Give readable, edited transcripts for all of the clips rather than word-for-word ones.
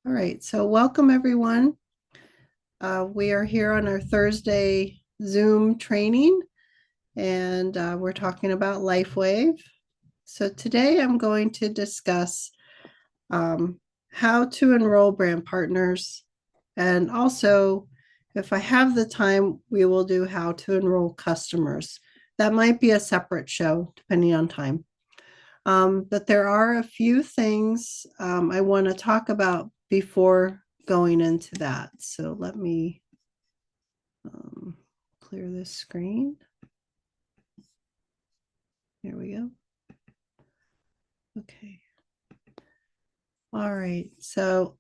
All right, so welcome everyone. We are here on our Thursday Zoom training, and we're talking about LifeWave. So today I'm going to discuss um, how to enroll brand partners, and also, if I have the time, we will do how to enroll customers. That might be a separate show, depending on time. But there are a few things I want to talk about before going into that. So let me clear this screen. Here we go. Okay. All right. So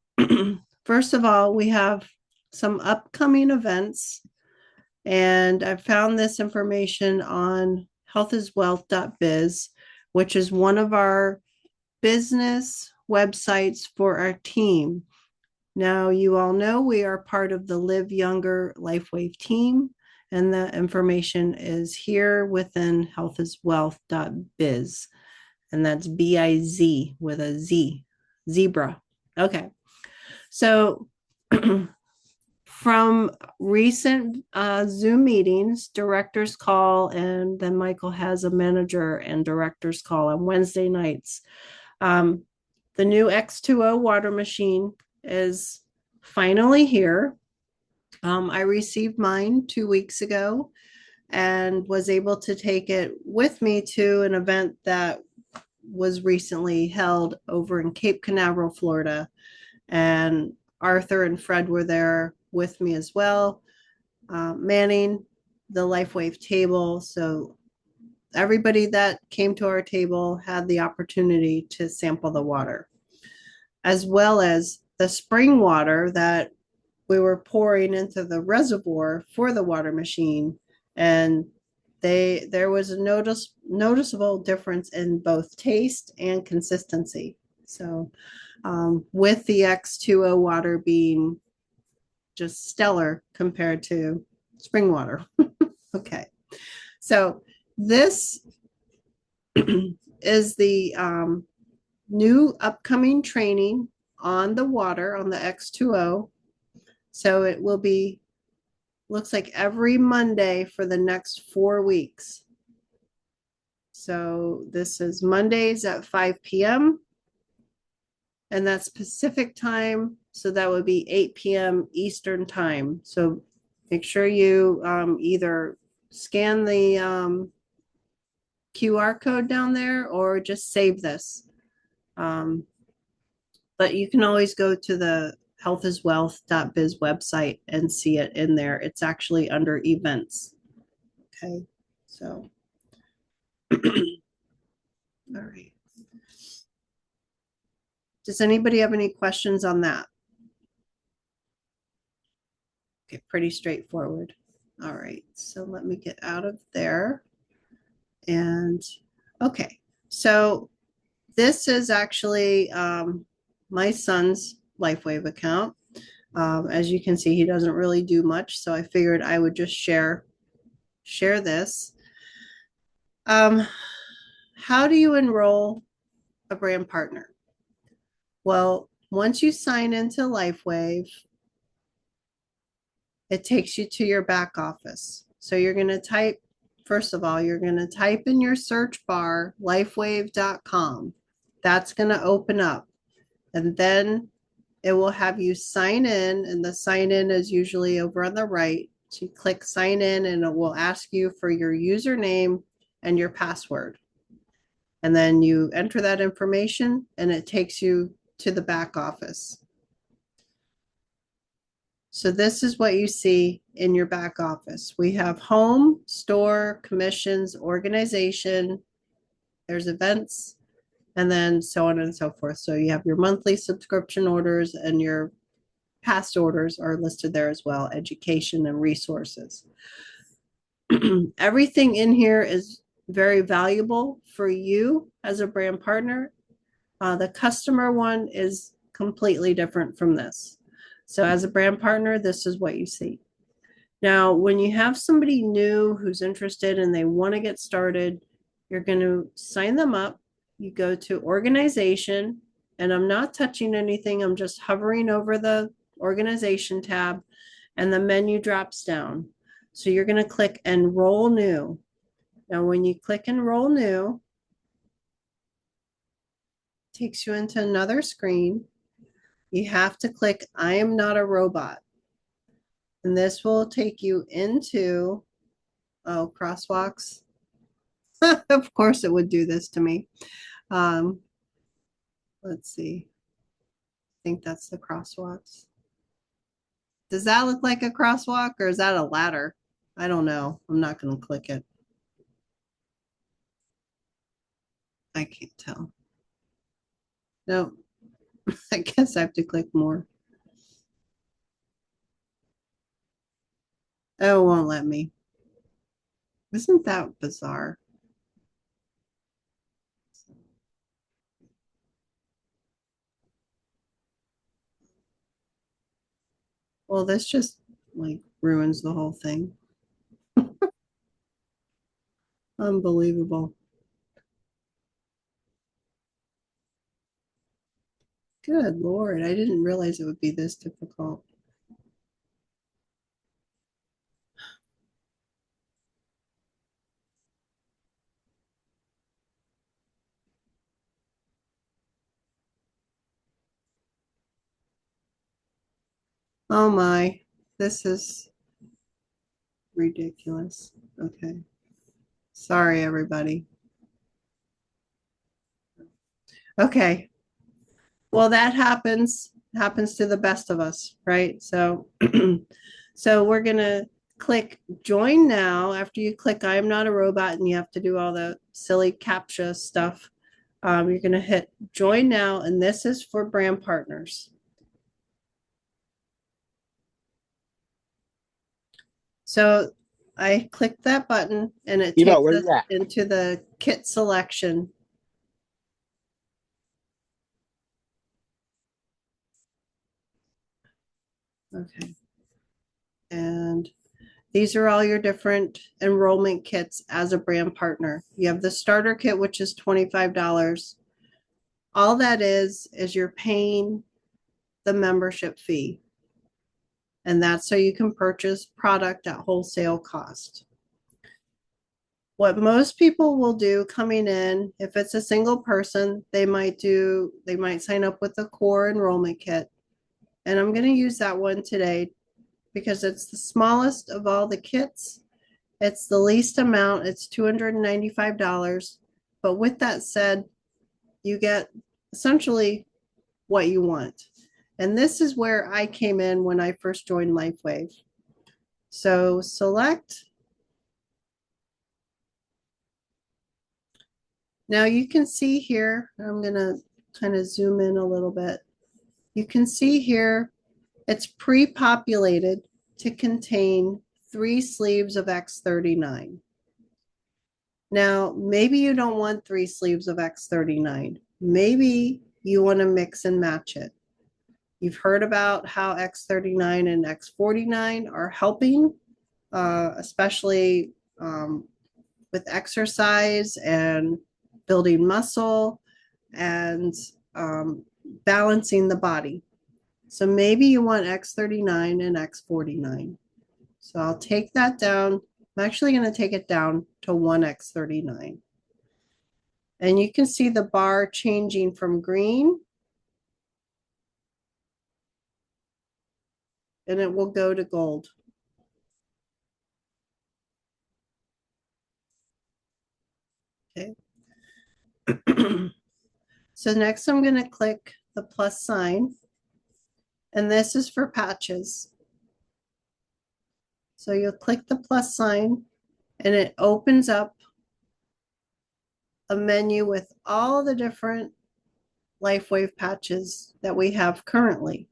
first of all, we have some upcoming events, and I found this information on healthiswealth.biz, which is one of our business websites for our team. Now, you all know we are part of the Live Younger LifeWave team, and the information is here within healthiswealth.biz, and that's BIZ with a Z, zebra. Okay, so from recent Zoom meetings, directors call, and then Michael has a manager and directors call on Wednesday nights. Um, the new X2O water machine is finally here. I received mine 2 weeks ago and was able to take it with me to an event that was recently held over in Cape Canaveral, Florida. And Arthur and Fred were there with me as well, manning the LifeWave table. So everybody that came to our table had the opportunity to sample the water, as well as the spring water that we were pouring into the reservoir for the water machine. And there was a noticeable difference in both taste and consistency. So with the X2O water being just stellar compared to spring water. Okay. So this is the new upcoming training on the water on the X2O. So it will be, looks like every Monday for the next 4 weeks. So this is Mondays at 5 p.m. and that's Pacific time. So that would be 8 p.m. Eastern time. So make sure you either scan the QR code down there or just save this. But you can always go to the healthiswealth.biz website and see it in there. It's actually under events. Okay, so, all right. Does anybody have any questions on that? Okay, pretty straightforward. All right, so let me get out of there. And okay, so this is actually my son's LifeWave account. As you can see, he doesn't really do much, so I figured I would just share this. How do you enroll a brand partner? Well, once you sign into LifeWave, it takes you to your back office. So you're going to type, first of all, you're going to type in your search bar lifewave.com. That's going to open up. And then it will have you sign in, and the sign in is usually over on the right. So you click sign in, and it will ask you for your username and your password. And then you enter that information, and it takes you to the back office. So this is what you see in your back office. We have home, store, commissions, organization, there's events, and then so on and so forth. So you have your monthly subscription orders, and your past orders are listed there as well, education and resources. Everything in here is very valuable for you as a brand partner. The customer one is completely different from this. So as a brand partner, this is what you see. Now, when you have somebody new who's interested and they want to get started, you're going to sign them up. You go to organization, and I'm not touching anything. I'm just hovering over the organization tab and the menu drops down. So you're going to click Enroll New. Now, when you click Enroll New, it takes you into another screen. You have to click I am not a robot. And this will take you into, oh, crosswalks. Of course it would do this to me. Um, let's see. I think that's the crosswalks. Does that look like a crosswalk or is that a ladder? I don't know. I'm not going to click it. I can't tell. No, I guess I have to click more. Oh, it won't let me. Isn't that bizarre? Well, this just like ruins the whole thing. Unbelievable. Good Lord. I didn't realize it would be this difficult. Oh my, this is ridiculous. Okay. Sorry, everybody. Okay. Well, that happens to the best of us, right? So so we're gonna click join now. After you click I am not a robot and you have to do all the silly CAPTCHA stuff. You're gonna hit join now, and this is for brand partners. So I clicked that button and it Eva, takes where us you at? into the kit selection. Okay. And these are all your different enrollment kits as a brand partner. You have the starter kit, which is $25. All that is you're paying the membership fee. And that's so you can purchase product at wholesale cost. What most people will do coming in, if it's a single person, they might sign up with the core enrollment kit. And I'm going to use that one today because it's the smallest of all the kits. It's the least amount. It's $295. But with that said, you get essentially what you want. And this is where I came in when I first joined LifeWave. So select. Now you can see here, I'm going to kind of zoom in a little bit. You can see here, it's pre-populated to contain 3 sleeves of X39. Now, maybe you don't want 3 sleeves of X39. Maybe you want to mix and match it. You've heard about how X39 and X49 are helping, especially with exercise and building muscle and balancing the body. So maybe you want X39 and X49. So I'll take that down. I'm actually going to take it down to 1X39. And you can see the bar changing from green, and it will go to gold. Okay. So next I'm going to click the plus sign, and this is for patches. So you'll click the plus sign and it opens up a menu with all the different LifeWave patches that we have currently.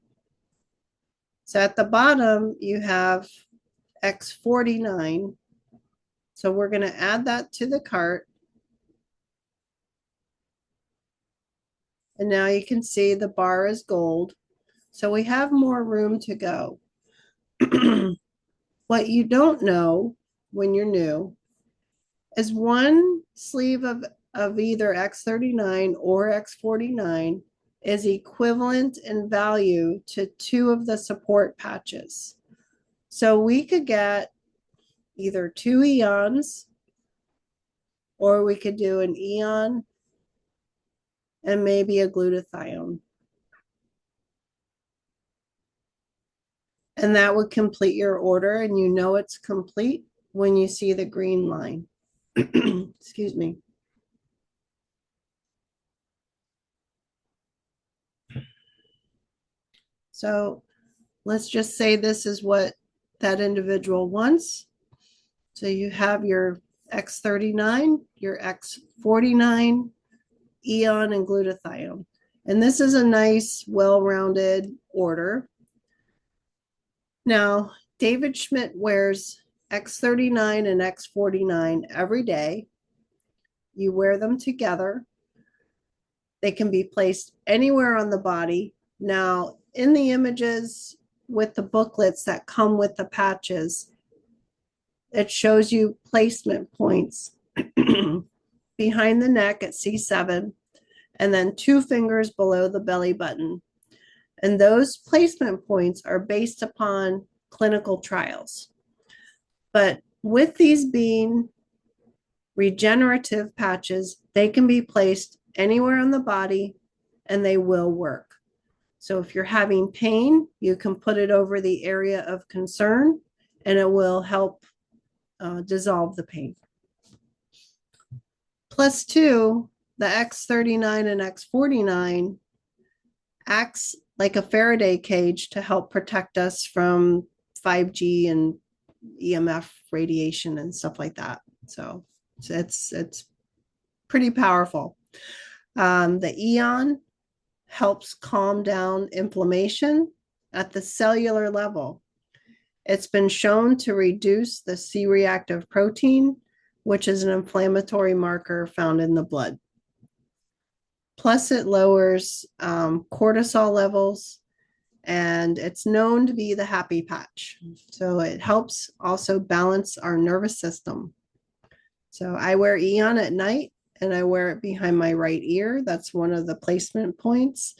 So at the bottom, you have X49. So we're going to add that to the cart. And now you can see the bar is gold. So we have more room to go. What you don't know when you're new is one sleeve of either X39 or X49 is equivalent in value to 2 of the support patches. So we could get either 2 eons, or we could do an eon and maybe a glutathione. And that would complete your order, and you know it's complete when you see the green line. Excuse me. So let's just say this is what that individual wants. So you have your X39, your X49, Eon, and glutathione. And this is a nice, well-rounded order. Now, David Schmidt wears X39 and X49 every day. You wear them together. They can be placed anywhere on the body. Now, in the images with the booklets that come with the patches, it shows you placement points behind the neck at C7, and then 2 fingers below the belly button. And those placement points are based upon clinical trials. But with these being regenerative patches, they can be placed anywhere on the body and they will work. So if you're having pain, you can put it over the area of concern and it will help dissolve the pain. Plus 2, the X39 and X49 acts like a Faraday cage to help protect us from 5G and EMF radiation and stuff like that. So it's pretty powerful. The Eon helps calm down inflammation at the cellular level. It's been shown to reduce the C-reactive protein, which is an inflammatory marker found in the blood. Plus, it lowers cortisol levels, and it's known to be the happy patch. So it helps also balance our nervous system. So I wear Eon at night, and I wear it behind my right ear. That's one of the placement points.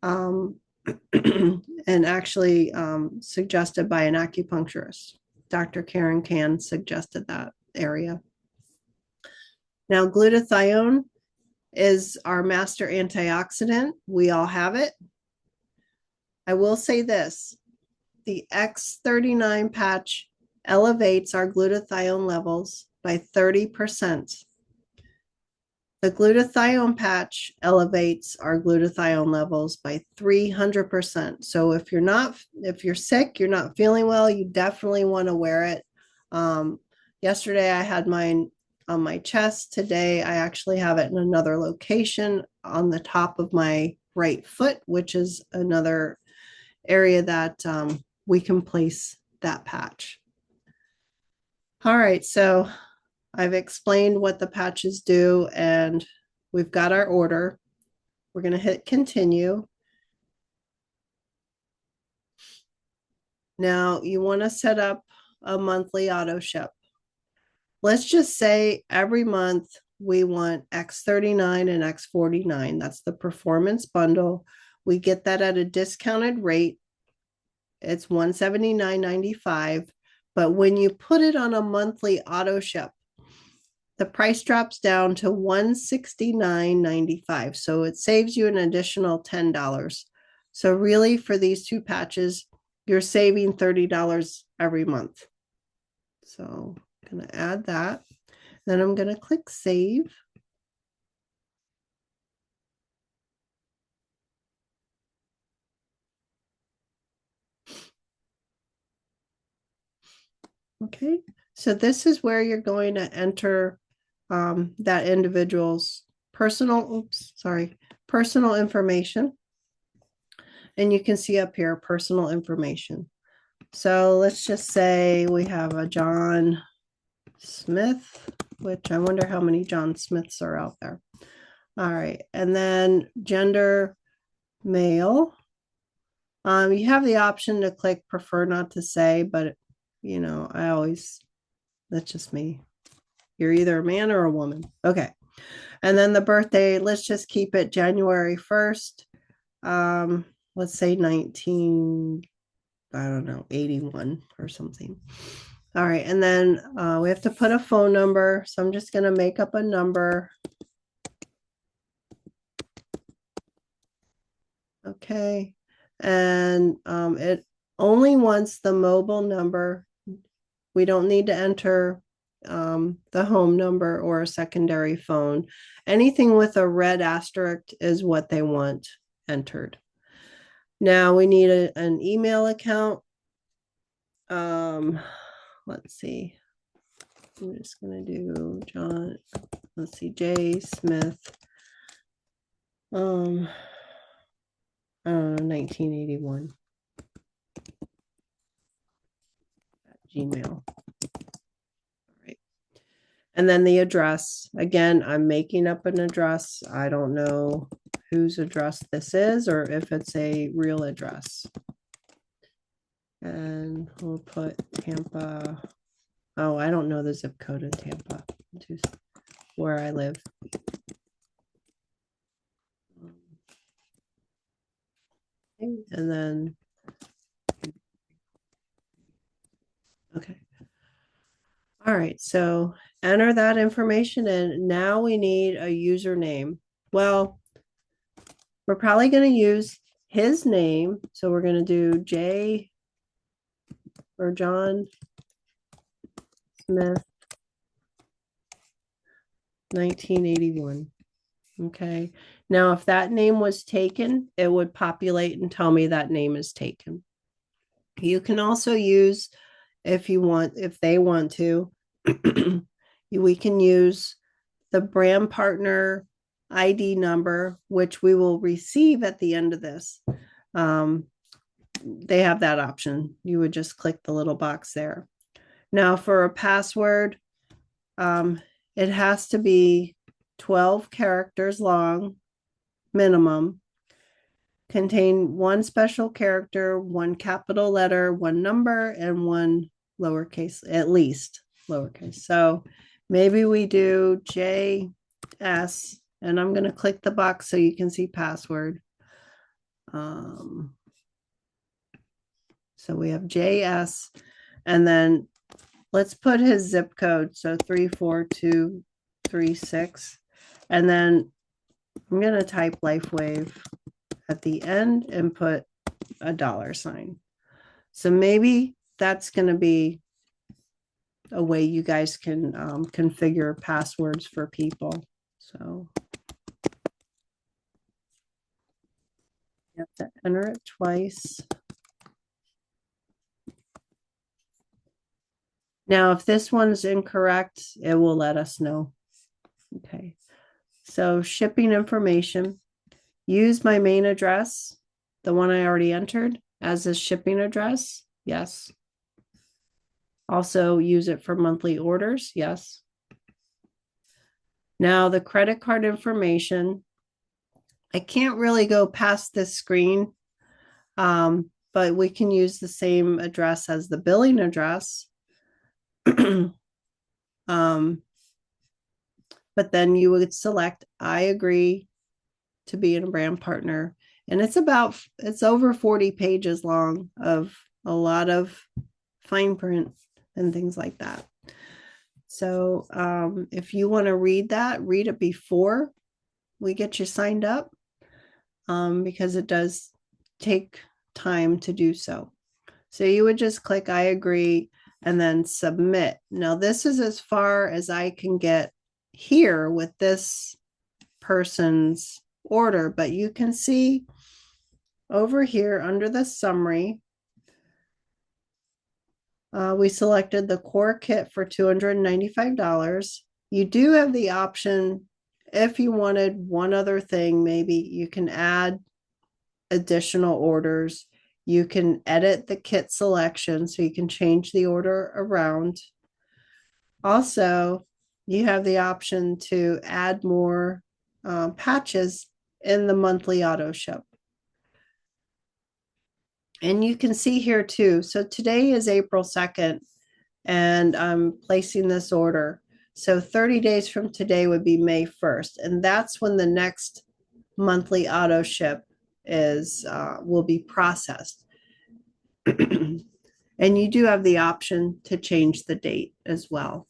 And actually suggested by an acupuncturist. Dr. Karen Can suggested that area. Now, glutathione is our master antioxidant. We all have it. I will say this, the X39 patch elevates our glutathione levels by 30%. The glutathione patch elevates our glutathione levels by 300%. So if you're sick, you're not feeling well, you definitely want to wear it. Yesterday I had mine on my chest. Today I actually have it in another location on the top of my right foot, which is another area that we can place that patch. All right, so I've explained what the patches do, and we've got our order. We're going to hit continue. Now you want to set up a monthly auto ship. Let's just say every month we want X39 and X49. That's the performance bundle. We get that at a discounted rate. It's $179.95. But when you put it on a monthly auto ship, the price drops down to $169.95. So it saves you an additional $10. So really for these 2 patches, you're saving $30 every month. So I'm going to add that. Then I'm going to click save. Okay, so this is where you're going to enter that individual's personal information. And you can see up here, personal information. So let's just say we have a John Smith, which I wonder how many John Smiths are out there. All right, and then gender, male. You have the option to click prefer not to say, but you know, that's just me. You're either a man or a woman. Okay. And then the birthday, let's just keep it January 1st. let's say 19, I don't know, 81 or something. All right, and then we have to put a phone number. So I'm just going to make up a number. Okay, and it only wants the mobile number. We don't need to enter the home number or a secondary phone. Anything with a red asterisk is what they want entered. Now we need an email account. Let's see. I'm just gonna do John. Let's see, J Smith. I don't know, 1981 at Gmail. All right. And then the address. Again, I'm making up an address. I don't know whose address this is or if it's a real address. And we'll put Tampa. Oh, I don't know the zip code in Tampa, just where I live. And then, okay. All right, so enter that information in. Now we need a username. Well, we're probably going to use his name. So we're going to do J or John Smith, 1981. Okay. Now, if that name was taken, it would populate and tell me that name is taken. You can also use, if you want, if they want to, we can use the brand partner ID number, which we will receive at the end of this. They have that option. You would just click the little box there. Now for a password, it has to be 12 characters long, minimum, contain one special character, one capital letter, one number, and one lowercase, at least lowercase. So maybe we do JS, and I'm going to click the box so you can see password. So we have JS, and then let's put his zip code. So 34236. And then I'm going to type LifeWave at the end and put a $sign. So maybe that's going to be a way you guys can configure passwords for people. So you have to enter it twice. Now, if this one's incorrect, it will let us know. Okay. So shipping information, use my main address, the one I already entered, as a shipping address. Yes. Also use it for monthly orders. Yes. Now the credit card information, I can't really go past this screen, but we can use the same address as the billing address. But then you would select, I agree to be a brand partner. And it's over 40 pages long of a lot of fine print and things like that. So if you want to read that, read it before we get you signed up, because it does take time to do so. So you would just click I agree and then submit. Now this is as far as I can get here with this person's order, but you can see over here under the summary, we selected the core kit for $295. You do have the option, if you wanted one other thing, maybe you can add additional orders. You can edit the kit selection, so you can change the order around. Also, you have the option to add more patches in the monthly auto ship. And you can see here too. So today is April 2nd, and I'm placing this order. So 30 days from today would be May 1st. And that's when the next monthly auto ship is will be processed. And you do have the option to change the date as well.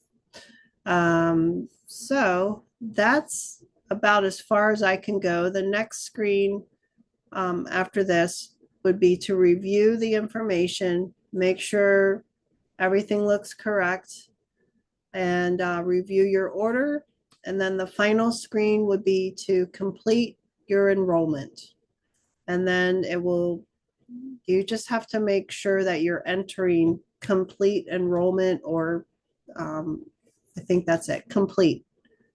So that's about as far as I can go. The next screen after this would be to review the information, make sure everything looks correct, and review your order. And then the final screen would be to complete your enrollment. And then you just have to make sure that you're entering complete enrollment, or I think that's it, complete,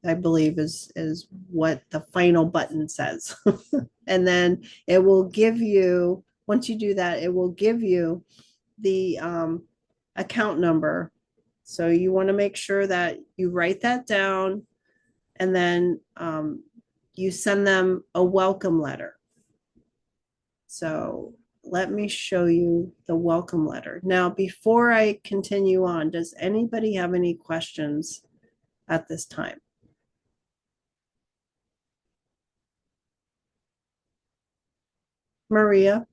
I believe is what the final button says. And then it will give you, once you do that, it will give you the account number. So you want to make sure that you write that down, and then you send them a welcome letter. So let me show you the welcome letter. Now, before I continue on, does anybody have any questions at this time? Maria?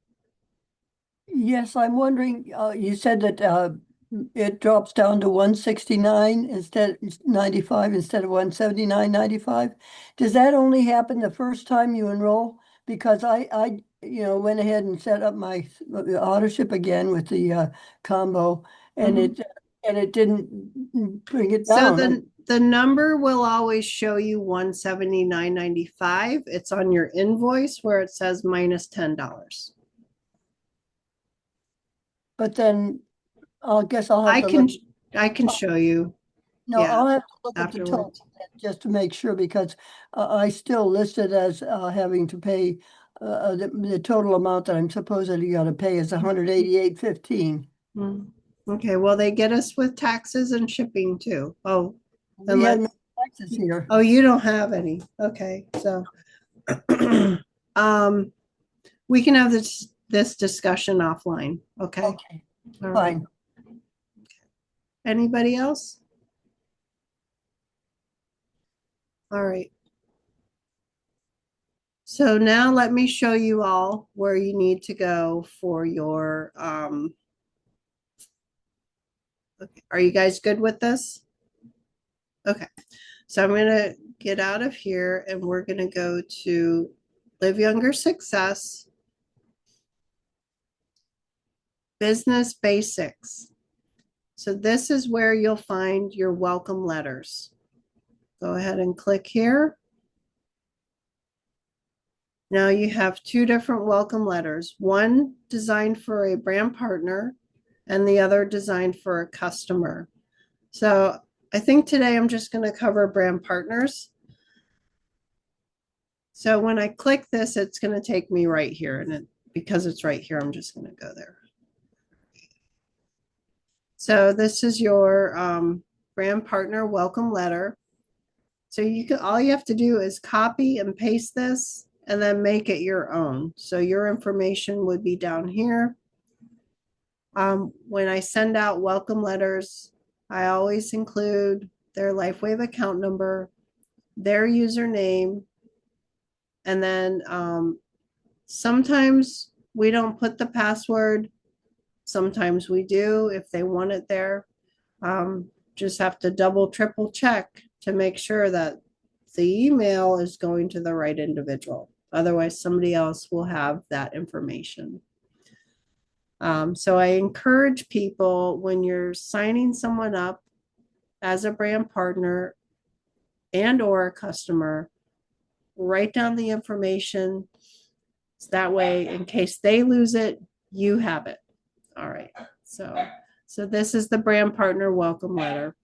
Yes, I'm wondering, you said that it drops down to 169 instead 95 instead of 179.95. Does that only happen the first time you enroll? Because I went ahead and set up my autoship again with the combo, and Mhm. it didn't bring it So down. the number will always show you 179.95. It's on your invoice where it says minus $10. But then I guess I'll have I to can look. I can show you, No, yeah, I'll have to look at the total afterwards. just to make sure because I still listed as having to pay the total amount that I'm supposedly going to pay is 188.15. Hmm. Okay, well, they get us with taxes and shipping too. Oh, We had no unless, taxes here. oh, you don't have any. Okay, so um we can have this discussion offline. Okay. Okay, All right. fine. Anybody else? All right. So now let me show you all where you need to go for your okay. Are you guys good with this? Okay. So I'm going to get out of here and we're going to go to Live Younger Success, Business Basics. So this is where you'll find your welcome letters. Go ahead and click here. Now you have two different welcome letters, one designed for a brand partner and the other designed for a customer. So I think today I'm just going to cover brand partners. So when I click this, it's going to take me right here. And because it's right here, I'm just going to go there. So this is your brand partner welcome letter. So all you have to do is copy and paste this and then make it your own. So your information would be down here. When I send out welcome letters, I always include their LifeWave account number, their username, and then sometimes we don't put the password. Sometimes we do if they want it there. Just have to double, triple check to make sure that the email is going to the right individual. Otherwise, somebody else will have that information. So I encourage people when you're signing someone up as a brand partner and or a customer, write down the information. So that way, in case they lose it, you have it. All right. So this is the brand partner welcome letter.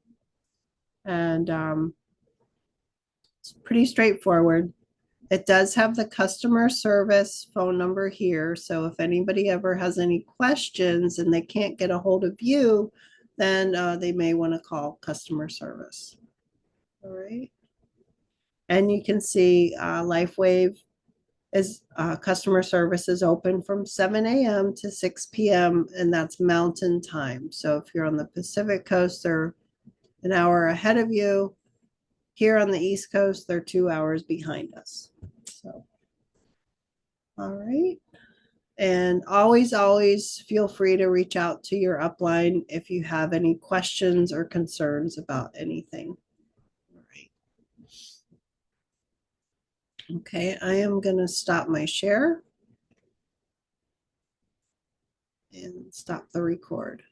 And it's pretty straightforward. It does have the customer service phone number here. So if anybody ever has any questions and they can't get a hold of you, then they may want to call customer service. All right. And you can see LifeWave is customer service is open from 7 a.m. to 6 p.m. and that's Mountain Time. So if you're on the Pacific Coast, they're an hour ahead of you. Here on the East Coast, they're 2 hours behind us. So All right. And always feel free to reach out to your upline if you have any questions or concerns about anything. All right. Okay, I am going to stop my share and stop the record.